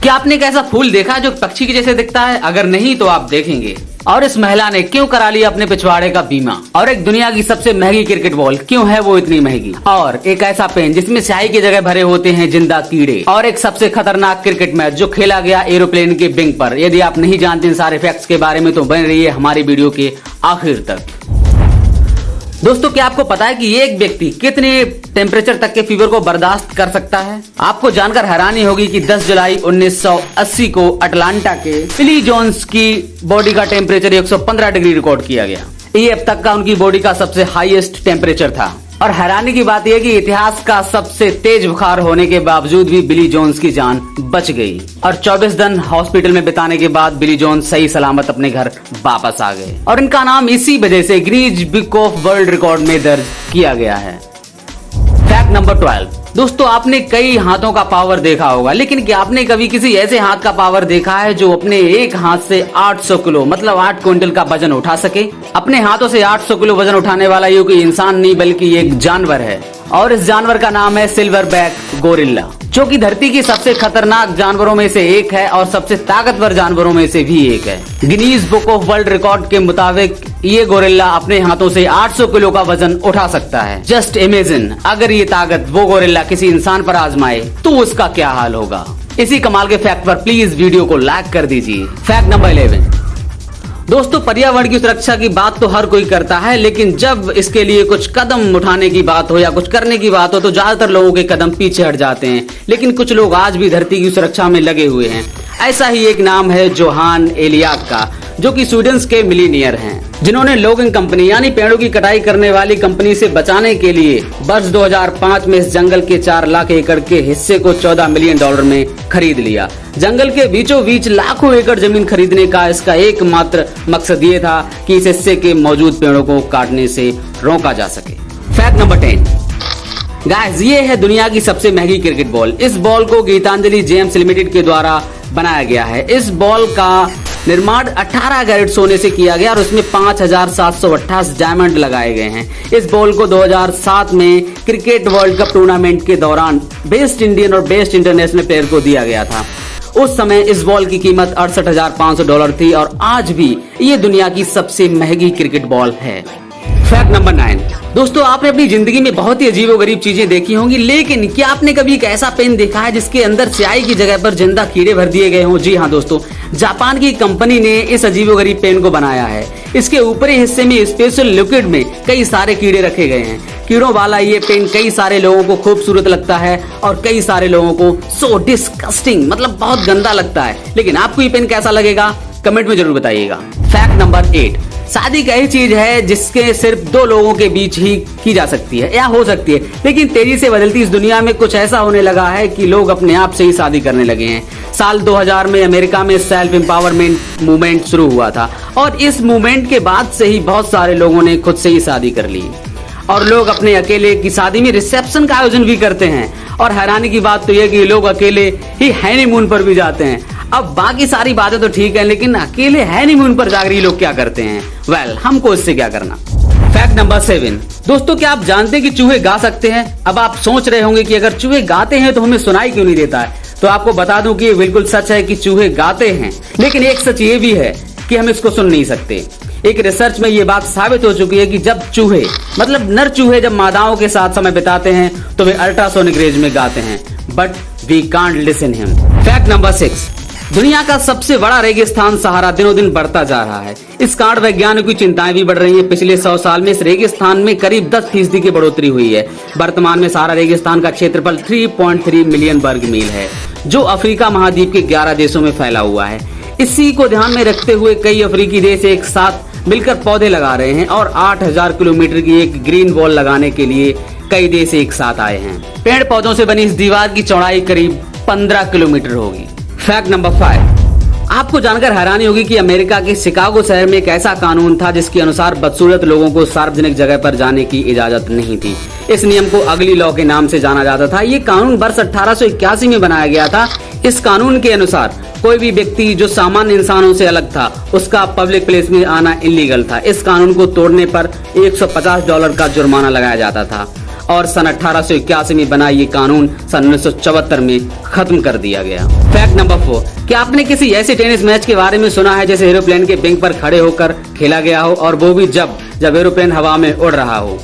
क्या आपने एक ऐसा फूल देखा है जो पक्षी के जैसे दिखता है? अगर नहीं तो आप देखेंगे। और इस महिला ने क्यों करा लिया अपने पिछवाड़े का बीमा? और एक दुनिया की सबसे महंगी क्रिकेट बॉल क्यों है वो इतनी महंगी? और एक ऐसा पेन जिसमें स्याही की जगह भरे होते हैं जिंदा कीड़े। और एक सबसे खतरनाक क्रिकेट मैच जो खेला गया एरोप्लेन के विंग पर। यदि आप नहीं जानते इन सारे फैक्ट्स के बारे में तो बने रहिए हमारी वीडियो के आखिर तक। दोस्तों, क्या आपको पता है कि एक व्यक्ति कितने टेम्परेचर तक के फीवर को बर्दाश्त कर सकता है? आपको जानकर हैरानी होगी कि 10 जुलाई 1980 को अटलांटा के बिली जोन्स की बॉडी का टेम्परेचर 115 डिग्री रिकॉर्ड किया गया। ये अब तक का उनकी बॉडी का सबसे हाईएस्ट टेम्परेचर था। और हैरानी की बात यह कि इतिहास का सबसे तेज बुखार होने के बावजूद भी बिली जोन्स की जान बच गई। और 24 दिन हॉस्पिटल में बिताने के बाद बिली जोन्स सही सलामत अपने घर वापस आ गए। और इनका नाम इसी वजह से Guinness book of world record में दर्ज किया गया है। Fact number 12। दोस्तों, आपने कई हाथों का पावर देखा होगा, लेकिन क्या आपने कभी किसी ऐसे हाथ का पावर देखा है जो अपने एक हाथ से 800 किलो मतलब 8 क्विंटल का वजन उठा सके? अपने हाथों से 800 किलो वजन उठाने वाला ये कोई इंसान नहीं बल्कि एक जानवर है। और इस जानवर का नाम है सिल्वरबैक गोरिल्ला, जो कि धरती की सबसे खतरनाक जानवरों में से एक है और सबसे ताकतवर जानवरों में से भी एक है। Guinness book of world record के मुताबिक ये गोरिल्ला अपने हाथों से 800 किलो का वजन उठा सकता है। जस्ट इमेजिन, अगर ये ताकत वो गोरिल्ला किसी इंसान पर आजमाए तो उसका क्या हाल होगा। इसी कमाल के फैक्ट पर प्लीज वीडियो को लाइक कर दीजिए। Fact number 11। दोस्तों, पर्यावरण की सुरक्षा की बात तो हर कोई करता है, लेकिन जब इसके लिए कुछ कदम उठाने की बात हो या कुछ करने की बात हो तो ज्यादातर लोगों के कदम पीछे हट जाते हैं। लेकिन कुछ लोग आज भी धरती की सुरक्षा में लगे हुए हैं। ऐसा ही एक नाम है जोहान एलियाक का, जो कि स्वीडन के मिलीनियर हैं, जिन्होंने लोगिंग कंपनी यानी पेड़ों की कटाई करने वाली कंपनी से बचाने के लिए वर्ष 2005 में इस जंगल के 4 लाख एकड़ के हिस्से को $14 मिलियन में खरीद लिया। जंगल के बीचों बीच लाखों एकड़ जमीन खरीदने का इसका एकमात्र मकसद ये था कि इस हिस्से के मौजूद पेड़ों को काटने से रोका जा सके। Fact number 10। गाइस, ये है दुनिया की सबसे महंगी क्रिकेट बॉल। इस बॉल को गीतांजलि जेम्स लिमिटेड के द्वारा बनाया गया है। इस बॉल का निर्माण 18 कैरेट सोने से किया गया और उसमें 5728 डायमंड लगाए गए हैं। इस बॉल को 2007 में क्रिकेट वर्ल्ड कप टूर्नामेंट के दौरान बेस्ट इंडियन और बेस्ट इंटरनेशनल प्लेयर को दिया गया था। उस समय इस बॉल की कीमत $68,500 थी और आज भी ये दुनिया की सबसे महंगी क्रिकेट बॉल है। Fact number 9। दोस्तों, आपने अपनी जिंदगी में बहुत ही अजीबोगरीब चीजें देखी होंगी, लेकिन क्या आपने कभी एक ऐसा पेन देखा है जिसके अंदर स्याही की जगह पर जिंदा कीड़े भर दिए गए हों? जी हाँ दोस्तों, जापान की कंपनी ने इस अजीबोगरीब पेन को बनाया है। इसके ऊपरी हिस्से में स्पेशल लिक्विड में कई सारे कीड़े रखे गए हैं। कीड़ों वाला ये पेन कई सारे लोगों को खूबसूरत लगता है और कई सारे लोगों को सो डिस्गस्टिंग मतलब बहुत गंदा लगता है। लेकिन आपको ये पेन कैसा लगेगा कमेंट में जरूर बताइएगा। Fact number 8। शादी एक ऐसी चीज है जिसके सिर्फ 2 लोगों के बीच ही की जा सकती है या हो सकती है, लेकिन तेजी से बदलती इस दुनिया में कुछ ऐसा होने लगा है कि लोग अपने आप से ही शादी करने लगे हैं। साल 2000 में अमेरिका में सेल्फ एम्पावरमेंट मूवमेंट शुरू हुआ था और इस मूवमेंट के बाद से ही बहुत सारे लोगों ने खुद से ही शादी कर ली और लोग अपने अकेले की शादी में रिसेप्शन का आयोजन भी करते हैं। और हैरानी की बात तो यह कि लोग अकेले ही हनीमून पर भी जाते हैं। अब बाकी सारी बातें तो ठीक है, लेकिन अकेले हनीमून पर जाकर ये लोग क्या करते हैं? वेल, हमको इससे क्या करना। Fact number 7। दोस्तों, क्या आप जानते हैं कि चूहे गा सकते हैं? अब आप सोच रहे होंगे कि अगर चूहे गाते हैं तो हमें सुनाई क्यों नहीं देता है? तो आपको बता दूं कि ये बिल्कुल सच है कि चूहे गाते हैं, लेकिन एक सच ये भी है कि हम इसको सुन नहीं सकते। एक रिसर्च में ये बात साबित हो चुकी है कि जब चूहे मतलब नर चूहे जब मादाओं के साथ समय बिताते हैं तो वे अल्ट्रासोनिक रेंज में गाते हैं, but we can't listen him. Fact number 6। दुनिया का सबसे बड़ा रेगिस्तान सहारा दिनों दिन बढ़ता जा रहा है। इस कारण वैज्ञानिकों की चिंताएं भी बढ़ रही हैं। पिछले 100 साल में इस रेगिस्तान में करीब 10% की बढ़ोतरी हुई है। वर्तमान में सहारा रेगिस्तान का क्षेत्रफल 3.3 मिलियन वर्ग मील है, जो अफ्रीका महाद्वीप के 11 देशों में फैला हुआ है। इसी को ध्यान में रखते हुए कई अफ्रीकी देश एक साथ मिलकर पौधे लगा रहे हैं और 8000 किलोमीटर की एक ग्रीन वॉल लगाने के लिए कई देश एक साथ आए हैं। पेड़ पौधों से बनी इस दीवार की चौड़ाई करीब 15 किलोमीटर होगी। Fact number 5। आपको जानकर हैरानी होगी कि अमेरिका के शिकागो शहर में एक ऐसा कानून था जिसके अनुसार बदसूरत लोगों को सार्वजनिक जगह पर जाने की इजाजत नहीं थी। इस नियम को अगली लॉ के नाम से जाना जाता था। ये कानून वर्ष 1881 में बनाया गया था। इस कानून के अनुसार कोई भी व्यक्ति जो सामान्य इंसानों से अलग था उसका पब्लिक प्लेस में आना इलीगल था। इस कानून को तोड़ने पर $150 का जुर्माना लगाया जाता था। और सन 1881 में बना ये कानून सन 1974 में खत्म कर दिया गया। फैक्ट नंबर 4, क्या आपने किसी ऐसे टेनिस मैच के बारे में सुना है जैसे एरोप्लेन के विंग पर खड़े होकर खेला गया हो, और वो भी जब एरोप्लेन हवा में उड़ रहा हो।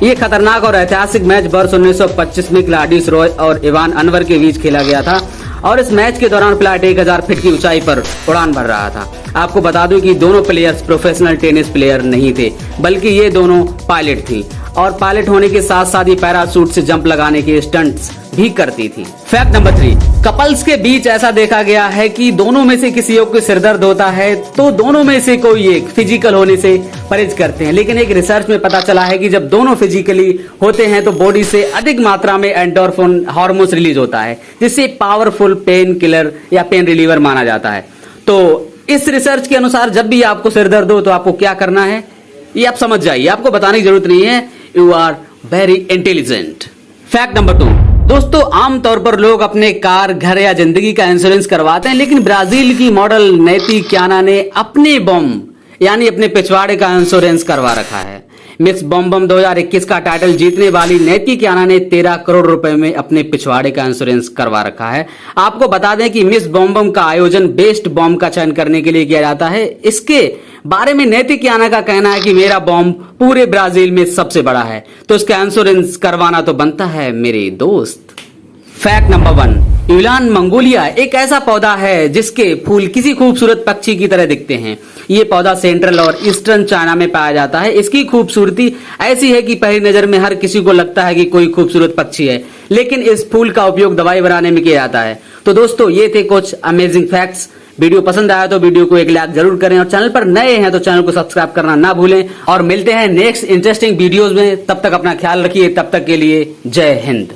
ये खतरनाक और ऐतिहासिक मैच वर्ष 1925 में ग्लैडिस रॉय और इवान अनवर के बीच खेला गया था, और इस मैच के दौरान फ्लाइट 1000 फीट की ऊंचाई पर उड़ान भर रहा था। आपको बता दूं कि दोनों प्लेयर्स प्रोफेशनल टेनिस प्लेयर नहीं थे, बल्कि ये दोनों पायलट थी, और पायलट होने के साथ साथ ही पैराशूट से जंप लगाने के स्टंट्स भी करती थी। फैक्ट नंबर 3, कपल्स के बीच ऐसा देखा गया है कि दोनों में से किसी एक को सिर दर्द होता है तो दोनों में से कोई एक फिजिकल होने से परहेज करते हैं, लेकिन एक रिसर्च में पता चला है कि जब दोनों फिजिकली होते हैं तो बॉडी से अधिक मात्रा में एंडोर्फिन हार्मोन रिलीज होता है, जिससे पावरफुल पेन किलर या पेन रिलीवर माना जाता है। तो इस रिसर्च के अनुसार जब भी आपको सिर दर्द हो तो आपको क्या करना है, ये आप समझ जाइए, आपको बताने की जरूरत नहीं है। You are very intelligent. Fact number 2, दोस्तों आमतौर पर लोग अपने कार, घर या जिंदगी का इंश्योरेंस करवाते हैं, लेकिन ब्राजील की मॉडल नैती क्याना ने अपने बॉम्ब यानी अपने पिछवाड़े का इंश्योरेंस करवा रखा है। मिस बॉम्बम 2021 का टाइटल जीतने वाली नैती क्याना ने 13 करोड़ रुपए में अपने पिछवाड़े का इंश्योरेंस करवा रखा है। आपको बता दें कि मिस बॉम्बम का आयोजन बेस्ट बॉम्ब का चयन करने के लिए किया जाता है। इसके बारे में नैती क्याना का कहना है कि मेरा बॉम्ब पूरे ब्राजील में सबसे बड़ा है, तो इसका इंश्योरेंस करवाना तो बनता है मेरे दोस्त। फैक्ट नंबर 1, यूलान मंगोलिया एक ऐसा पौधा है जिसके फूल किसी खूबसूरत पक्षी की तरह दिखते हैं। ये पौधा सेंट्रल और ईस्टर्न चाइना में पाया जाता है। इसकी खूबसूरती ऐसी है कि पहली नजर में हर किसी को लगता है कि कोई खूबसूरत पक्षी है, लेकिन इस फूल का उपयोग दवाई बनाने में किया जाता है। तो दोस्तों ये थे कुछ अमेजिंग फैक्ट्स। वीडियो पसंद आया तो वीडियो को एक लाइक जरूर करें, और चैनल पर नए हैं तो चैनल को सब्सक्राइब करना ना भूलें। और मिलते हैं नेक्स्ट इंटरेस्टिंग वीडियोस में, तब तक अपना ख्याल रखिए। तब तक के लिए जय हिंद।